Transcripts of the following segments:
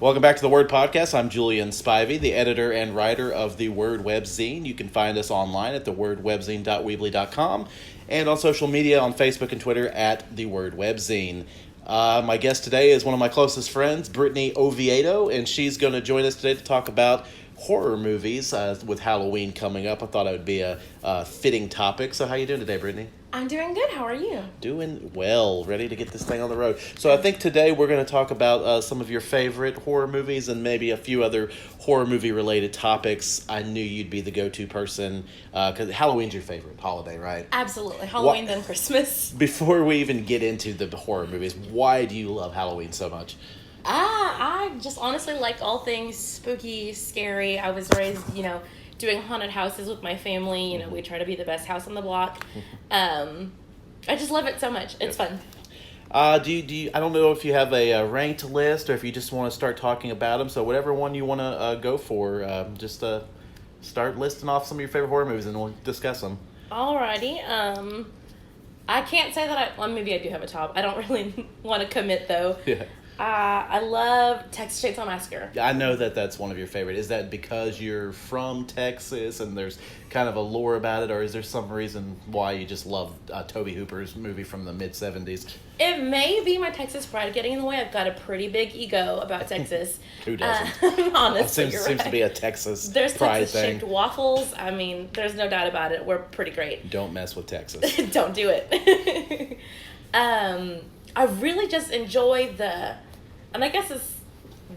Welcome back to the Word Podcast. I'm Julian Spivey, the editor and writer of the Word Webzine. You can find us online at thewordwebzine.weebly.com and on social media on Facebook and Twitter at the Word Webzine. My guest today is one of my closest friends, Brittany Oviedo, and she's going to join us today to talk about horror movies with Halloween coming up. I thought it would be a fitting topic. So how you doing today, Brittany? I'm doing good. How are you? Doing well. Ready to get this thing on the road. So I think today we're going to talk about some of your favorite horror movies and maybe a few other horror movie related topics. I knew you'd be the go-to person because Halloween's your favorite holiday, right? Absolutely. Halloween, then Christmas. Before we even get into the horror movies, why do you love Halloween so much? I just honestly like all things spooky, scary. I was raised, doing haunted houses with my family. We try to be the best house on the block. I just love it so much. It's fun. Do you? I don't know if you have a ranked list or if you just want to start talking about them. So whatever one you want to go for, just start listing off some of your favorite horror movies and we'll discuss them. Alrighty. I can't say that maybe I do have a top. I don't really want to commit though. Yeah. I love Texas Chainsaw Massacre. I know that's one of your favorite. Is that because you're from Texas and there's kind of a lore about it, or is there some reason why you just love Tobe Hooper's movie from the mid-'70s? It may be my Texas pride getting in the way. I've got a pretty big ego about Texas. Who doesn't? Honestly, seems to be a Texas There's pride Texas-shaped thing. waffles. I mean, there's no doubt about it. We're pretty great. Don't mess with Texas. Don't do it. I really just enjoy and I guess it's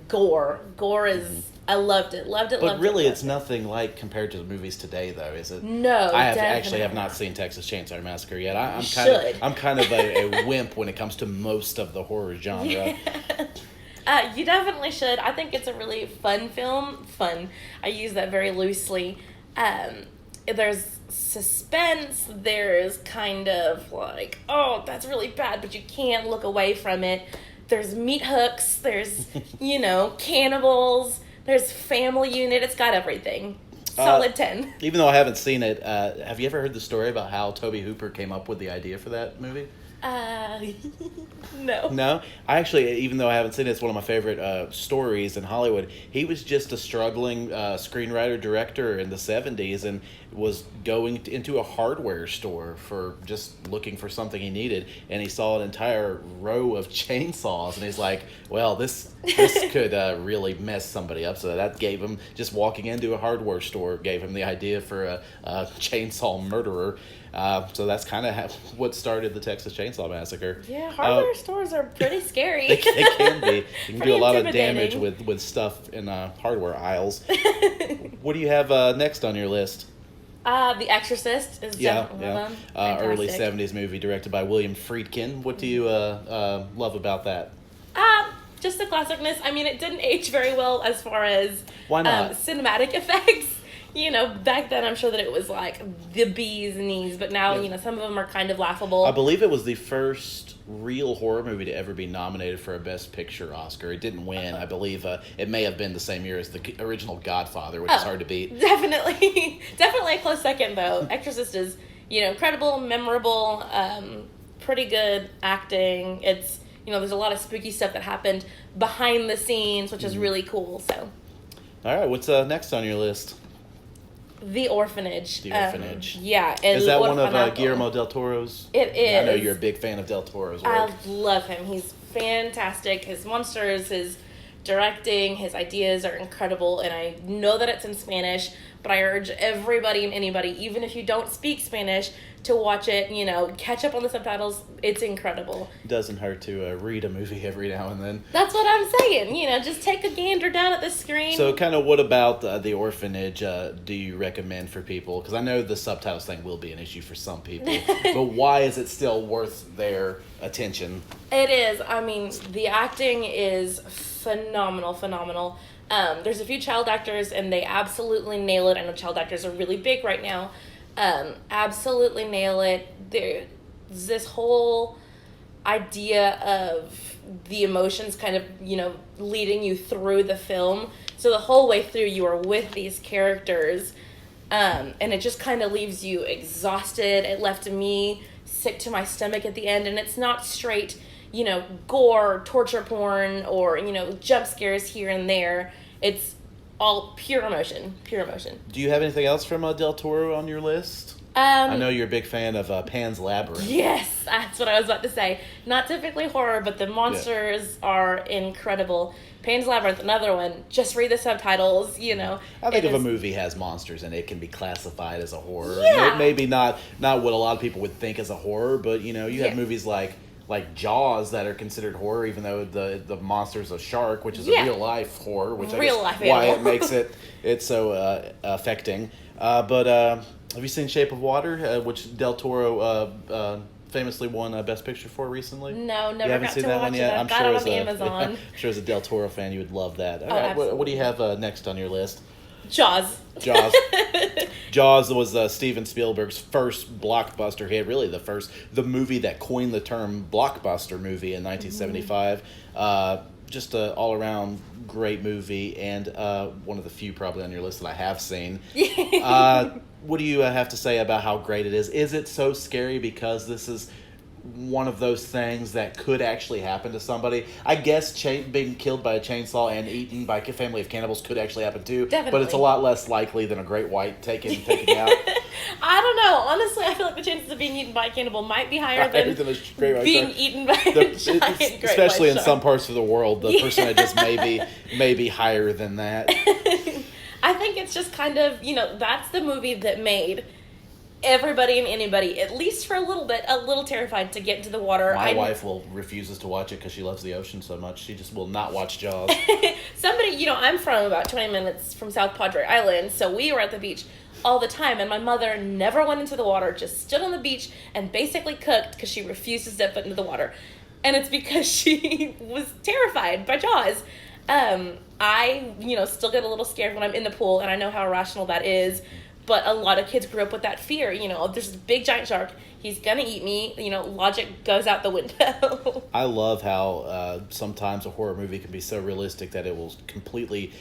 gore. Gore is, I loved it. But really, it's nothing like compared to the movies today, though, is it? No, I definitely have not seen Texas Chainsaw Massacre yet. I'm I'm kind of a wimp when it comes to most of the horror genre. Yeah. You definitely should. I think it's a really fun film. Fun. I use that very loosely. There's suspense. There's kind of like, oh, that's really bad, but you can't look away from it. There's meat hooks, there's, cannibals, there's family unit. It's got everything. Solid 10. Even though I haven't seen it, have you ever heard the story about how Tobe Hooper came up with the idea for that movie? No. No? I actually, even though I haven't seen it, it's one of my favorite stories in Hollywood. He was just a struggling screenwriter, director in the 70s and was going into a hardware store for just looking for something he needed. And he saw an entire row of chainsaws. And he's like, well, this could really mess somebody up. So that gave him, just walking into a hardware store, gave him the idea for a chainsaw murderer. So that's kind of what started the Texas Chainsaw Massacre. Yeah, hardware stores are pretty scary. They can be. You can do a lot of damage intimidating. with stuff in hardware aisles. What do you have next on your list? The Exorcist is definitely one of them. Early Fantastic. 70s movie directed by William Friedkin. What do you love about that? Just the classicness. I mean, it didn't age very well as far as Why not? Cinematic effects. Back then I'm sure that it was like the bee's knees, but now, some of them are kind of laughable. I believe it was the first real horror movie to ever be nominated for a Best Picture Oscar. It didn't win. I believe it may have been the same year as the original Godfather, which is hard to beat. Definitely a close second, though. Exorcist is, incredible, memorable, pretty good acting. It's, there's a lot of spooky stuff that happened behind the scenes, which is really cool, so. All right, what's next on your list? The Orphanage. The Orphanage. Yeah. Is that one of Guillermo del Toro's? It is. I know you're a big fan of del Toro's work. I love him. He's fantastic. His monsters, his directing, his ideas are incredible, and I know that it's in Spanish, but I urge everybody and anybody, even if you don't speak Spanish, to watch it, catch up on the subtitles. It's incredible. Doesn't hurt to read a movie every now and then. That's what I'm saying. Just take a gander down at the screen. So kind of what about The Orphanage do you recommend for people? Because I know the subtitles thing will be an issue for some people, but why is it still worth their attention? It is. I mean, the acting is phenomenal. There's a few child actors, and they absolutely nail it. I know child actors are really big right now. Absolutely nail it. There's this whole idea of the emotions kind of, leading you through the film. So the whole way through you are with these characters, and it just kind of leaves you exhausted. It left me sick to my stomach at the end, and it's not straight, gore, torture porn, or, jump scares here and there. It's all pure emotion. Pure emotion. Do you have anything else from Del Toro on your list? I know you're a big fan of Pan's Labyrinth. Yes, that's what I was about to say. Not typically horror, but the monsters are incredible. Pan's Labyrinth, another one. Just read the subtitles, I think if a movie has monsters in it, it can be classified as a horror. Yeah. Maybe not what a lot of people would think as a horror, but you have movies like Jaws that are considered horror, even though the monster's a shark, which is a real life horror, which I guess why it makes it so affecting. But have you seen Shape of Water, which Del Toro famously won Best Picture for recently? No, never. You haven't got seen to that watch one yet? it. I'm got sure it on Amazon. I'm sure as a Del Toro fan, you would love that. All Oh, right, absolutely. what do you have next on your list? Jaws. Jaws was Steven Spielberg's first blockbuster hit, really the movie that coined the term blockbuster movie in 1975. Just an all-around great movie, and one of the few probably on your list that I have seen. What do you have to say about how great it is? Is it so scary because this is one of those things that could actually happen to somebody? I guess being killed by a chainsaw and eaten by a family of cannibals could actually happen too. Definitely. But it's a lot less likely than a great white taken out. I don't know. Honestly, I feel like the chances of being eaten by a cannibal might be higher than a great white being shark. eaten by a giant great especially white in shark. some parts of the world, the percentages may be higher than that. I think it's just kind of, that's the movie that made everybody and anybody, at least for a little bit, a little terrified to get into the water. My wife refuses to watch it because she loves the ocean so much. She just will not watch Jaws. Somebody, I'm from about 20 minutes from South Padre Island, so we were at the beach all the time, and my mother never went into the water, just stood on the beach and basically cooked because she refused to step foot into the water. And it's because she was terrified by Jaws. I, still get a little scared when I'm in the pool, and I know how irrational that is. But a lot of kids grew up with that fear. There's a big giant shark. He's going to eat me. Logic goes out the window. I love how sometimes a horror movie can be so realistic that it will completely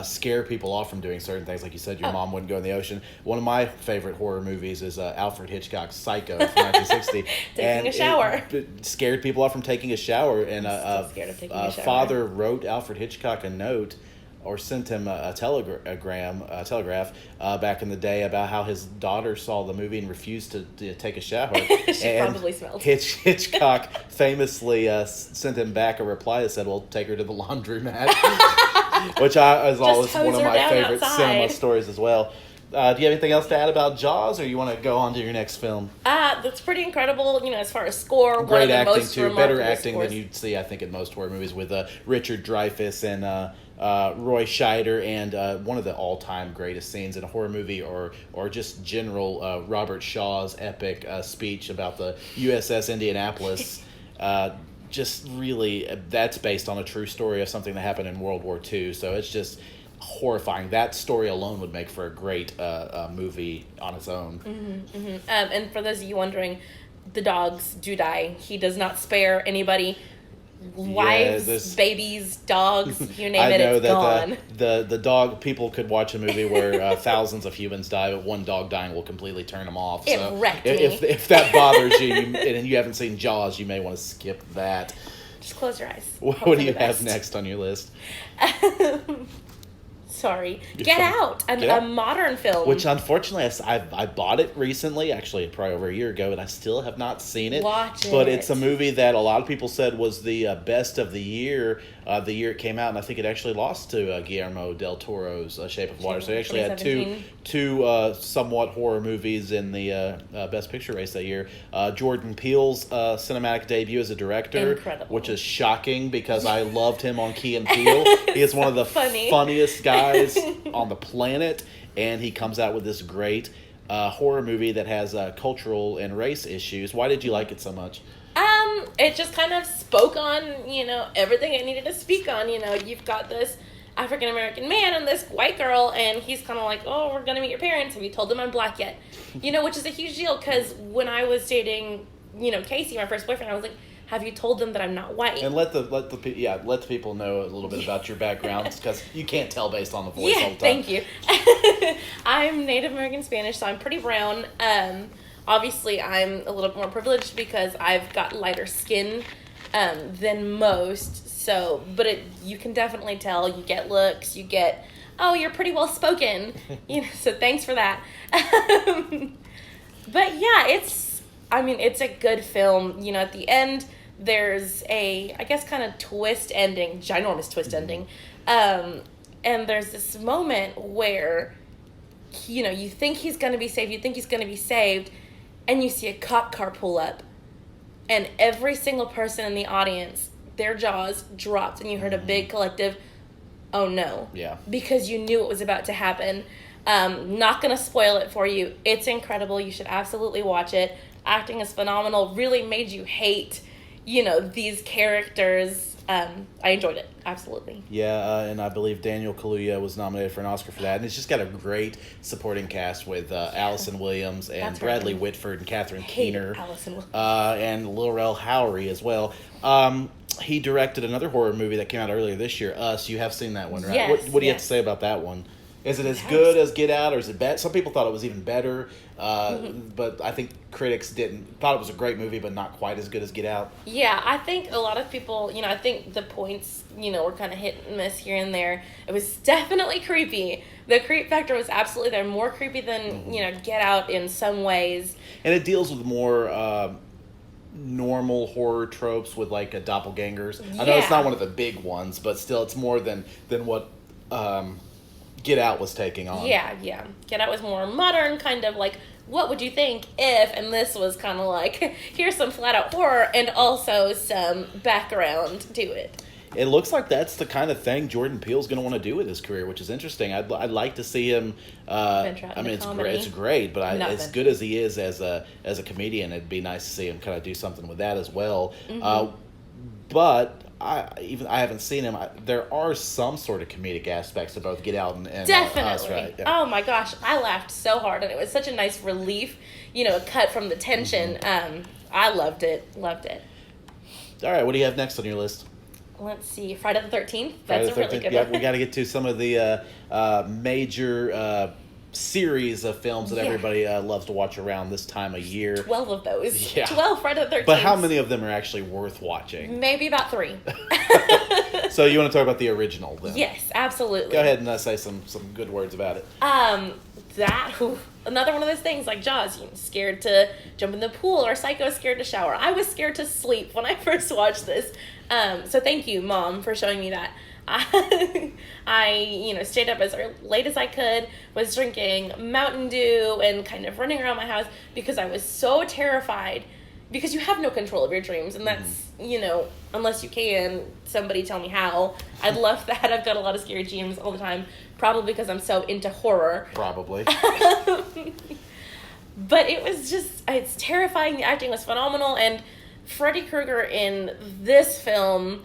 scare people off from doing certain things. Like you said, your mom wouldn't go in the ocean. One of my favorite horror movies is Alfred Hitchcock's Psycho from 1960. Taking a shower. It scared people off from taking a shower. And I'm still scared of taking a shower. Father wrote Alfred Hitchcock a note or sent him a telegraph back in the day about how his daughter saw the movie and refused to take a shower. She probably smelled. Hitchcock famously sent him back a reply that said, "Well, take her to the laundromat," which is always one of my favorite cinema stories as well. Do you have anything else to add about Jaws, or you want to go on to your next film? That's pretty incredible, as far as score. Great one of the acting, most too. Better acting scores than you'd see, I think, in most horror movies with Richard Dreyfuss and Roy Scheider, and one of the all-time greatest scenes in a horror movie or just general Robert Shaw's epic speech about the USS Indianapolis. Just really, that's based on a true story of something that happened in World War II, so it's just horrifying. That story alone would make for a great movie on its own. Mm-hmm, mm-hmm. And for those of you wondering, the dogs do die. He does not spare anybody. Wives, babies, dogs, you name it, it's gone. The dog, people could watch a movie where thousands of humans die, but one dog dying will completely turn them off. It wrecked me. If that bothers you, and you haven't seen Jaws, you may want to skip that. Just close your eyes. What do you have next on your list? Sorry. Get Out, a modern film. Which, unfortunately, I bought it recently, actually probably over a year ago, and I still have not seen it. Watch it. But it's a movie that a lot of people said was the best of the year it came out, and I think it actually lost to Guillermo del Toro's Shape of Water. So it actually had two somewhat horror movies in the Best Picture race that year. Jordan Peele's cinematic debut as a director. Incredible. Which is shocking because I loved him on Key and Peele. He is one of the funniest guys on the planet, and he comes out with this great horror movie that has cultural and race issues. Why did you like it so much? It just kind of spoke on, everything it needed to speak on. You've got this African-American man and this white girl, and he's kind of like, oh, we're going to meet your parents. Have you told them I'm black yet? Which is a huge deal, because when I was dating, Casey, my first boyfriend, I was like, have you told them that I'm not white? And let the people know a little bit about your background, because you can't tell based on the voice all the time. Thank you. I'm Native American Spanish, so I'm pretty brown. Obviously, I'm a little bit more privileged because I've got lighter skin. than most. So, but you can definitely tell. You get looks. You get, oh, you're pretty well spoken. So thanks for that. But yeah, it's a good film. At the end, there's a, I guess, kind of twist ending, ginormous twist ending. And there's this moment where, you think he's going to be saved, and you see a cop car pull up, and every single person in the audience, their jaws dropped, and you heard a big collective, oh no. Yeah. Because you knew it was about to happen. Not going to spoil it for you. It's incredible. You should absolutely watch it. Acting is phenomenal. Really made you hate, these characters. I enjoyed it. Absolutely. Yeah, and I believe Daniel Kaluuya was nominated for an Oscar for that. And it's just got a great supporting cast with Allison Williams and That's Bradley right. Whitford and Catherine Hate Keener. Allison Williams. And Laurel Howery as well. He directed another horror movie that came out earlier this year, Us. You have seen that one, right? Yes, What do you have to say about that one? Is it as good as Get Out, or is it bad? Some people thought it was even better, but I think critics thought it was a great movie, but not quite as good as Get Out. Yeah, I think a lot of people, I think the points, were kind of hit and miss here and there. It was definitely creepy. The creep factor was absolutely there, more creepy than, Get Out in some ways. And it deals with more normal horror tropes with like doppelgangers. Yeah. I know it's not one of the big ones, but still it's more than what Get Out was taking on. Yeah. Get Out was more modern, kind of like, what would you think if, and this was kind of like, here's some flat out horror and also some background to it. It looks like that's the kind of thing Jordan Peele's going to want to do with his career, which is interesting. I'd like to see him. It's great, but as good as he is as a comedian, it'd be nice to see him kind of do something with that as well. But I haven't seen him. There are some sort of comedic aspects to both Get Out and Definitely. Us, right? Yeah. Oh my gosh, I laughed so hard, and it was such a nice relief. A cut from the tension. I loved it. Loved it. All right, what do you have next on your list? Let's see, Friday the 13th. That's a really good one. We got to get to some of the major series of films that everybody loves to watch around this time of year. 12 of those. Yeah. 12 Friday the 13th. But how many of them are actually worth watching? Maybe about 3. So you want to talk about the original then? Yes, absolutely. Go ahead and say some good words about it. Another one of those things like Jaws, scared to jump in the pool, or Psycho, scared to shower. I was scared to sleep when I first watched this. So thank you, Mom, for showing me that. I stayed up as late as I could, was drinking Mountain Dew and kind of running around my house because I was so terrified, because you have no control of your dreams, and that's, unless you can, somebody tell me how. I love that. I've got a lot of scary dreams all the time, probably because I'm so into horror. Probably. But it's terrifying. The acting was phenomenal, and Freddy Krueger in this film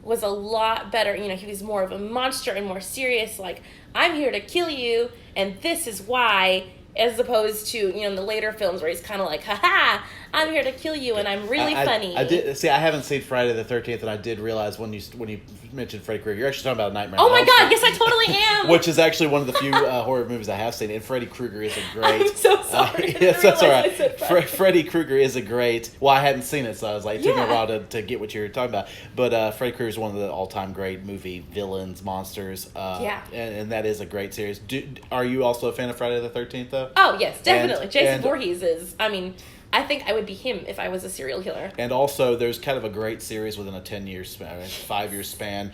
was a lot better. He was more of a monster and more serious, like, I'm here to kill you, and this is why, as opposed to, in the later films where he's kind of like, ha-ha, I'm here to kill you, and I'm really funny. I haven't seen Friday the 13th, and I did realize when you mentioned Freddy Krueger, you're actually talking about Nightmare on Oh my Elm God, Street, yes, I totally am. which is actually one of the few horror movies I have seen, and Freddy Krueger is a great... I'm so sorry. Yes, that's all right. Freddy. Freddy Krueger is a great... Well, I hadn't seen it, so I was like, it took me a while to get what you were talking about. But Freddy Krueger is one of the all-time great movie villains, monsters. And that is a great series. Are you also a fan of Friday the 13th, though? Oh, yes, definitely. Jason Voorhees is... I think I would be him if I was a serial killer. And also, there's kind of a great series within a 10-year span, 5-year span.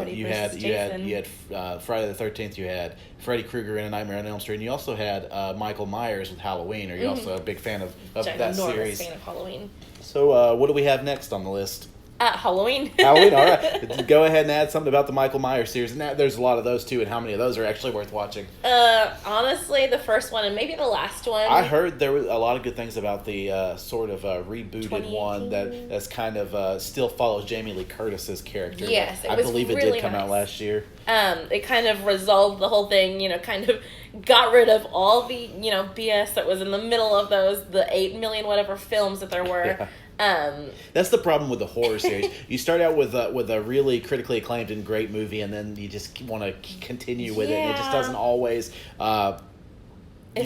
You had Friday the 13th. You had Freddy Krueger in A Nightmare on Elm Street, and you also had Michael Myers with Halloween. Are you also a big fan of that series? Fan of Halloween. So, what do we have next on the list? Halloween. Halloween, all right. Go ahead and add something about the Michael Myers series. And there's a lot of those, too, and how many of those are actually worth watching? Honestly, the first one and maybe the last one. I heard there were a lot of good things about the sort of rebooted one that's kind of still follows Jamie Lee Curtis's character. Yes, I believe it did come out last year. It kind of resolved the whole thing, kind of got rid of all the, BS that was in the middle of the 8 million whatever films that there were. Yeah. That's the problem with the horror series. You start out with a really critically acclaimed and great movie, and then you just want to continue with it, and it just doesn't always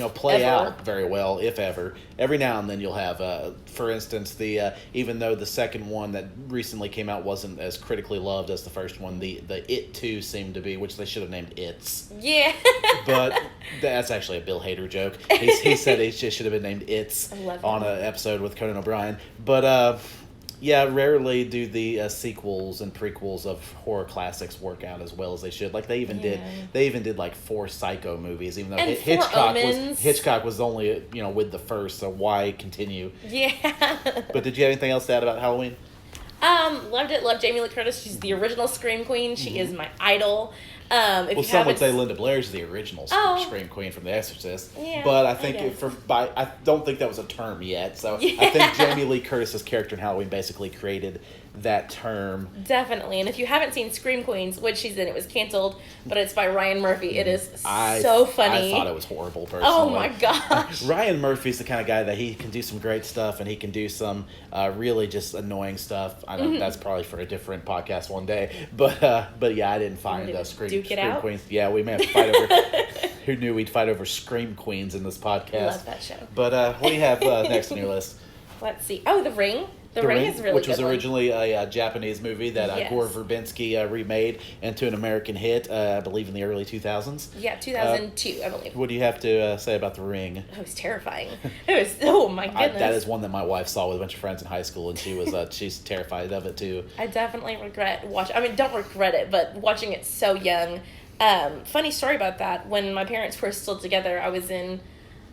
play ever. out very well, if ever. Every now and then you'll have, for instance, the even though the second one that recently came out wasn't as critically loved as the first one, the It 2 seemed to be, which they should have named It's. Yeah. But that's actually a Bill Hader joke. He said it just should have been named It's on an episode with Conan O'Brien. But yeah, rarely do the sequels and prequels of horror classics work out as well as they should. Like they even did like 4 Psycho movies, even though And Hitchcock was only with the first. So why continue? Yeah. But did you have anything else to add about Halloween? Loved it. Loved Jamie Lee Curtis. She's the original Scream Queen. She is my idol. Some would say Linda Blair's the original Scream Queen from The Exorcist, but I think I don't think that was a term yet. So I think Jamie Lee Curtis's character in Halloween basically created that term. Definitely, and if you haven't seen Scream Queens, which she's in, it was canceled, but it's by Ryan Murphy. It is so funny. I thought it was horrible, personally. Oh my gosh. Ryan Murphy's the kind of guy that he can do some great stuff, and he can do some really just annoying stuff. I know that's probably for a different podcast one day, but yeah, I didn't find Scream Queens. Yeah, we may have to fight over. Who knew we'd fight over Scream Queens in this podcast? Love that show. But what do you have next on your list? Let's see. Oh, The Ring. The Ring is really which good was originally a Japanese movie that Gore Verbinski remade into an American hit, I believe in the early 2000s. Yeah, 2002, I believe. What do you have to say about The Ring? It was terrifying. It was, oh my goodness. That is one that my wife saw with a bunch of friends in high school, and she was she's terrified of it too. I definitely regret watching. I mean, don't regret it, but watching it so young. Funny story about that. When my parents were still together, I was in,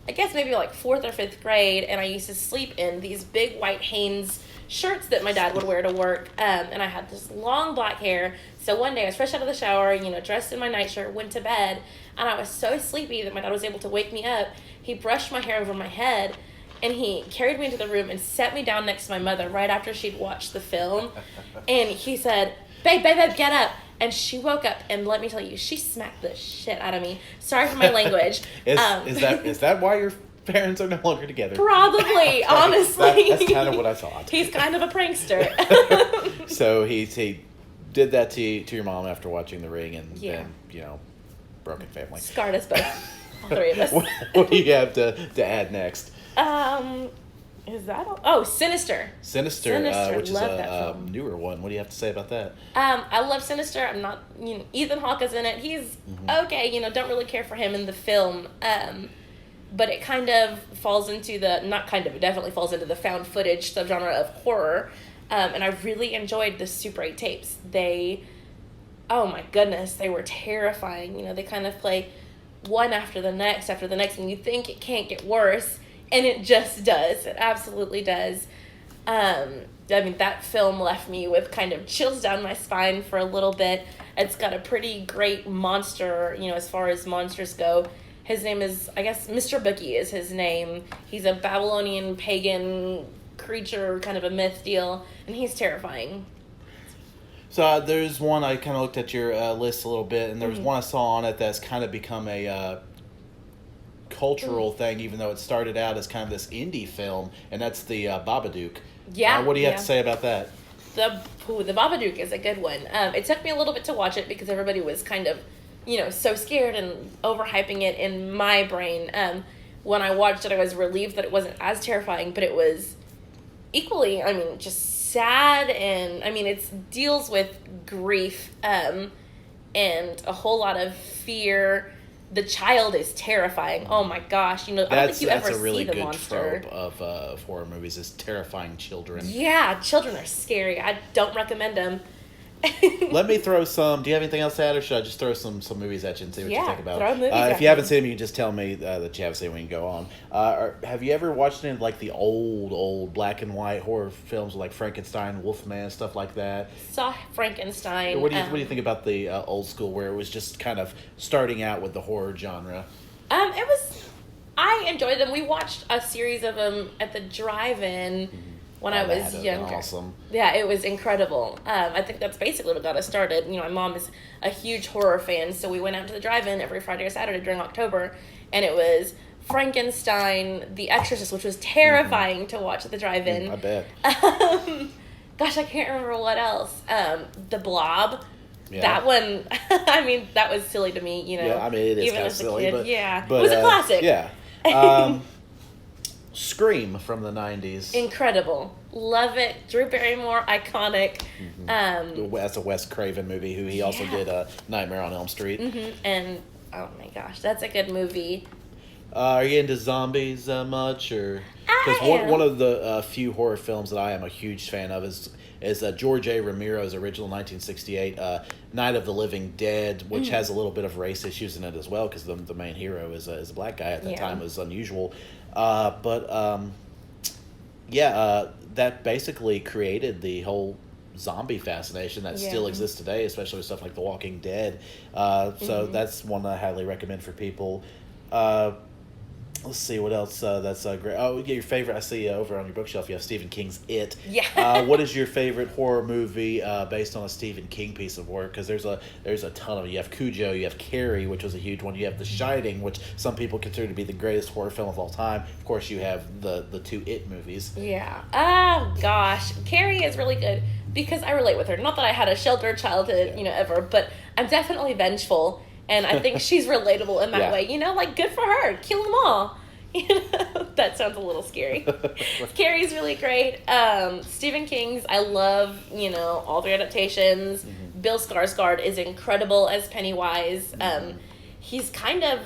I guess maybe like 4th or 5th grade, and I used to sleep in these big white Hanes shirts that my dad would wear to work, and I had this long black hair. So one day I was fresh out of the shower, dressed in my nightshirt, went to bed, and I was so sleepy that my dad was able to wake me up. He brushed my hair over my head, and he carried me into the room and set me down next to my mother right after she'd watched the film, and he said, babe, get up. And she woke up, and let me tell you, she smacked the shit out of me. Sorry for my language. Is that why your parents are no longer together? Probably, honestly. That's kind of what I thought. He's kind of a prankster. So he did that to your mom after watching The Ring, and then, broken family. Scarred us both. All 3 of us. What do you have to add next? Is that all? Oh, Sinister. Sinister, which is a newer one. What do you have to say about that? I love Sinister. I'm not, Ethan Hawke is in it. He's okay, don't really care for him in the film. But it kind of falls into it definitely falls into the found footage subgenre of horror. And I really enjoyed the Super 8 tapes. Oh my goodness, they were terrifying. They kind of play one after the next, and you think it can't get worse. And it just does. It absolutely does. That film left me with kind of chills down my spine for a little bit. It's got a pretty great monster, as far as monsters go. His name is, I guess, Mr. Bookie is his name. He's a Babylonian pagan creature, kind of a myth deal, and he's terrifying. So there's one, I kind of looked at your list a little bit, and there was one I saw on it that's kind of become a cultural thing, even though it started out as kind of this indie film, and that's the Babadook. Yeah. What do you have to say about that? The Babadook is a good one. It took me a little bit to watch it because everybody was kind of, so scared and overhyping it in my brain. When I watched it, I was relieved that it wasn't as terrifying, but it was equally, just sad, and, it deals with grief, and a whole lot of fear. The child is terrifying. Oh my gosh! I don't think you ever see the monster. That's a really good trope of horror movies, is terrifying children. Yeah, children are scary. I don't recommend them. Let me throw some. Do you have anything else to add, or should I just throw some movies at you and see what you think about? Throw movies if you haven't seen them, you can just tell me that you haven't seen them. We can go on. Have you ever watched any of the old black and white horror films like Frankenstein, Wolfman, stuff like that? Saw Frankenstein. What do you think about the old school, where it was just kind of starting out with the horror genre? I enjoyed them. We watched a series of them at the drive-in. When I was younger. Awesome. Yeah, it was incredible. I think that's basically what got us started. My mom is a huge horror fan, so we went out to the drive-in every Friday or Saturday during October, and it was Frankenstein, The Exorcist, which was terrifying to watch at the drive-in. I bet. Gosh, I can't remember what else. The Blob. Yeah. That one, that was silly to me, Yeah, it is even kind of as a silly, kid. but yeah, but, it was a classic. Yeah. Scream from the 90s. Incredible. Love it. Drew Barrymore, iconic. That's a Wes Craven movie, who he also did Nightmare on Elm Street. And, oh my gosh, that's a good movie. Are you into zombies much? Or because am. one of the few horror films that I am a huge fan of is George A. Romero's original 1968 Night of the Living Dead, which has a little bit of race issues in it as well, because the main hero is a black guy at the time. It was unusual. That basically created the whole zombie fascination that still exists today, especially with stuff like The Walking Dead. So that's one that I highly recommend for people. Let's see what else that's great. Oh, yeah, your favorite. I see over on your bookshelf you have Stephen King's It. Yeah. What is your favorite horror movie based on a Stephen King piece of work? Because there's a ton of them. You have Cujo, you have Carrie, which was a huge one. You have The Shining, which some people consider to be the greatest horror film of all time. Of course, you have the two It movies. Yeah. Oh gosh, Carrie is really good because I relate with her. Not that I had a sheltered childhood, ever, but I'm definitely vengeful. And I think she's relatable in that way. Like, good for her. Kill them all. That sounds a little scary. Carrie's really great. Stephen King's, I love, all the adaptations. Bill Skarsgård is incredible as Pennywise. He's kind of,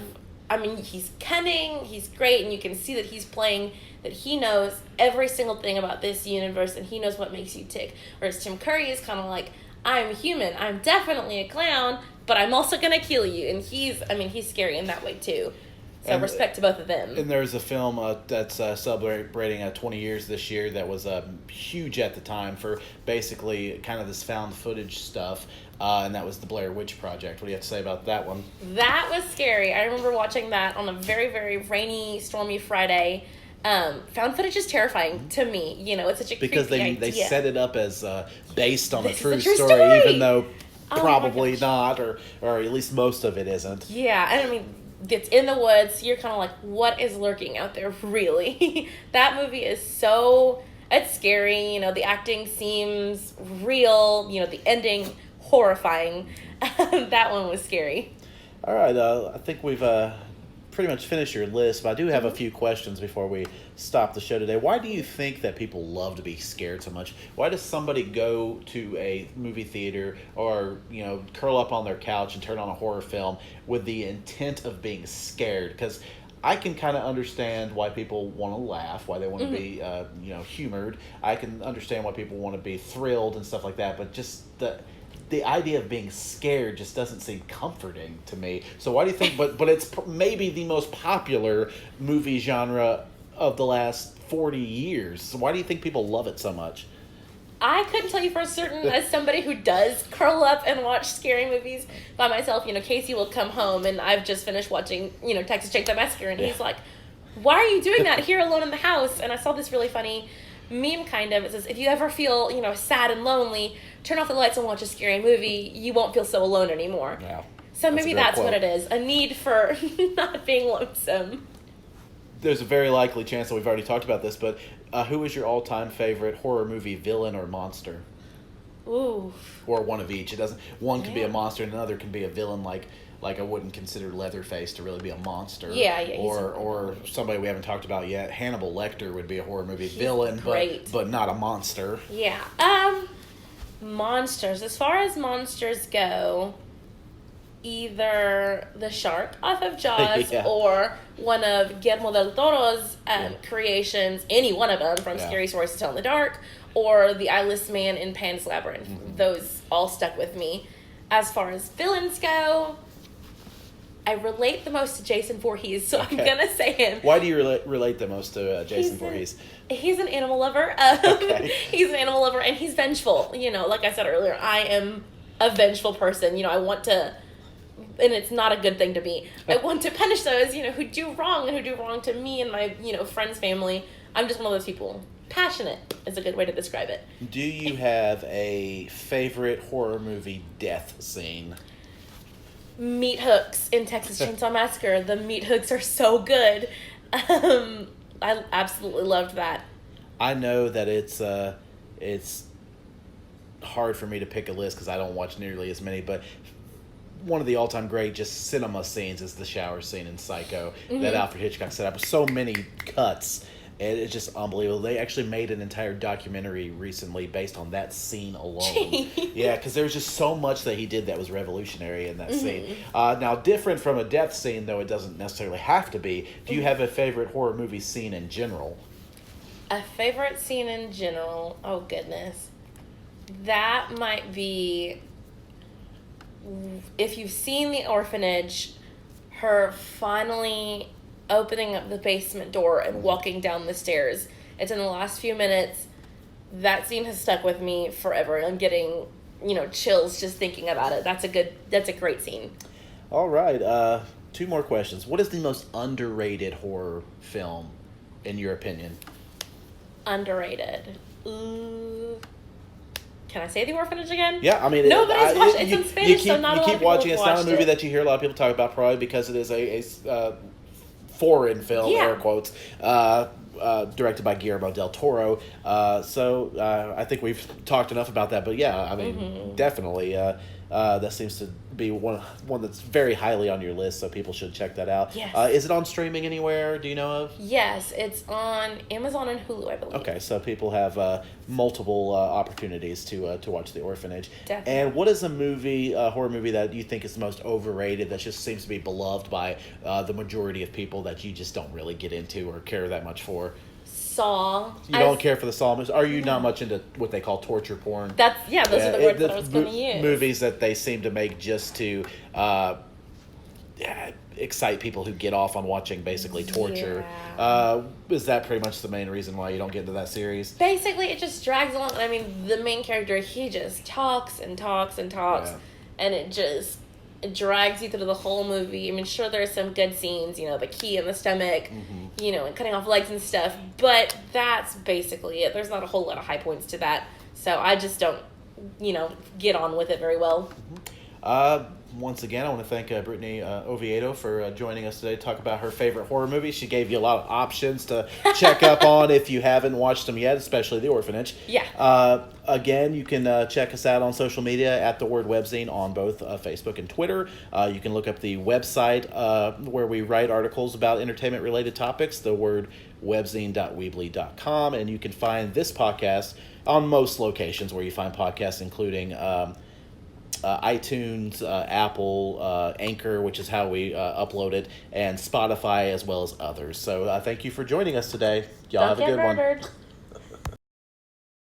he's cunning. He's great. And you can see that he's playing, that he knows every single thing about this universe. And he knows what makes you tick. Whereas Tim Curry is kind of like, I'm human. I'm definitely a clown. But I'm also going to kill you. And he's scary in that way, too. So respect to both of them. And there's a film that's celebrating 20 years this year that was huge at the time for basically kind of this found footage stuff. And that was the Blair Witch Project. What do you have to say about that one? That was scary. I remember watching that on a very, very rainy, stormy Friday. Found footage is terrifying to me. It's such a because creepy idea. They set it up as based on a This true is a true story, story. even though Oh probably not, or at least most of it isn't. Yeah, and it's in the woods. You're kind of like, what is lurking out there, really? That movie is it's scary. The acting seems real. The ending, horrifying. That one was scary. All right, I think we've pretty much finished your list, but I do have a few questions before we stop the show today. Why do you think that people love to be scared so much? Why does somebody go to a movie theater or, curl up on their couch and turn on a horror film with the intent of being scared? Because I can kind of understand why people want to laugh, why they want to be, humored. I can understand why people want to be thrilled and stuff like that, but just the idea of being scared just doesn't seem comforting to me. So why do you think, but it's maybe the most popular movie genre of the last 40 years. So why do you think people love it so much? I couldn't tell you for certain, as somebody who does curl up and watch scary movies by myself. Casey will come home and I've just finished watching, Texas Chainsaw Massacre, and he's like, why are you doing that here alone in the house? And I saw this really funny meme kind of. It says, if you ever feel, sad and lonely, turn off the lights and watch a scary movie. You won't feel so alone anymore. Yeah. So maybe that's what it is. A need for not being lonesome. There's a very likely chance that we've already talked about this, but who is your all-time favorite horror movie villain or monster? Ooh. Or one of each. It doesn't. One could be a monster, and another can be a villain. Like I wouldn't consider Leatherface to really be a monster. Yeah. Or somebody we haven't talked about yet. Hannibal Lecter would be a horror movie villain, great. but not a monster. Yeah. Monsters. As far as monsters go, either the shark off of Jaws or one of Guillermo del Toro's creations, any one of them, from Scary Stories to Tell in the Dark, or the Eyeless Man in Pan's Labyrinth. Those all stuck with me. As far as villains go, I relate the most to Jason Voorhees, so I'm going to say him. Why do you relate the most to Jason Voorhees? He's an animal lover. He's an animal lover, and he's vengeful. Like I said earlier, I am a vengeful person. I want to, and it's not a good thing to be. I want to punish those, who do wrong and who do wrong to me and my, friends, family. I'm just one of those people. Passionate is a good way to describe it. Do you have a favorite horror movie death scene? Meat hooks in Texas Chainsaw Massacre. The meat hooks are so good. I absolutely loved that. I know that it's hard for me to pick a list because I don't watch nearly as many, but one of the all-time great just cinema scenes is the shower scene in Psycho that Alfred Hitchcock set up with so many cuts. And it's just unbelievable. They actually made an entire documentary recently based on that scene alone. Yeah, because there was just so much that he did that was revolutionary in that scene. Now, different from a death scene, though it doesn't necessarily have to be, do you have a favorite horror movie scene in general? A favorite scene in general? Oh, goodness. That might be... If you've seen The Orphanage, her finally opening up the basement door and walking down the stairs. It's in the last few minutes. That scene has stuck with me forever. I'm getting, chills just thinking about it. That's a great scene. All right. 2 more questions. What is the most underrated horror film, in your opinion? Underrated. Ooh. Can I say The Orphanage again? Yeah, I mean... Nobody's watched it. It's in Spanish, so not a lot of people You keep watching it. have It's not a watched movie it. that you hear a lot of people talk about, probably because it is a foreign film, air quotes, directed by Guillermo del Toro. So I think we've talked enough about that. But yeah, I mean, definitely. That seems to be one that's very highly on your list, so people should check that out. Yes. Is it on streaming anywhere, do you know of? Yes, it's on Amazon and Hulu, I believe. Okay, so people have multiple opportunities to watch The Orphanage. Definitely. And what is a horror movie that you think is the most overrated, that just seems to be beloved by the majority of people, that you just don't really get into or care that much for? Saw. You don't care for the Saw movies? Are you not much into what they call torture porn? Those are the words that I was going to use. Movies that they seem to make just to excite people who get off on watching basically torture. Yeah. Is that pretty much the main reason why you don't get into that series? Basically, it just drags along. I mean, the main character, he just talks and talks and talks, and it drags you through the whole movie. I mean, sure, there's some good scenes, the key in the stomach, and cutting off legs and stuff, but that's basically it. There's not a whole lot of high points to that, so I just don't, get on with it very well. Once again, I want to thank Brittany Oviedo for joining us today to talk about her favorite horror movies. She gave you a lot of options to check up on if you haven't watched them yet, especially The Orphanage. Yeah. Again, you can check us out on social media at The Word Webzine on both Facebook and Twitter. You can look up the website where we write articles about entertainment-related topics, thewordwebzine.weebly.com, and you can find this podcast on most locations where you find podcasts, including iTunes, Apple, Anchor, which is how we upload it, and Spotify, as well as others. So thank you for joining us today. Y'all have a good one.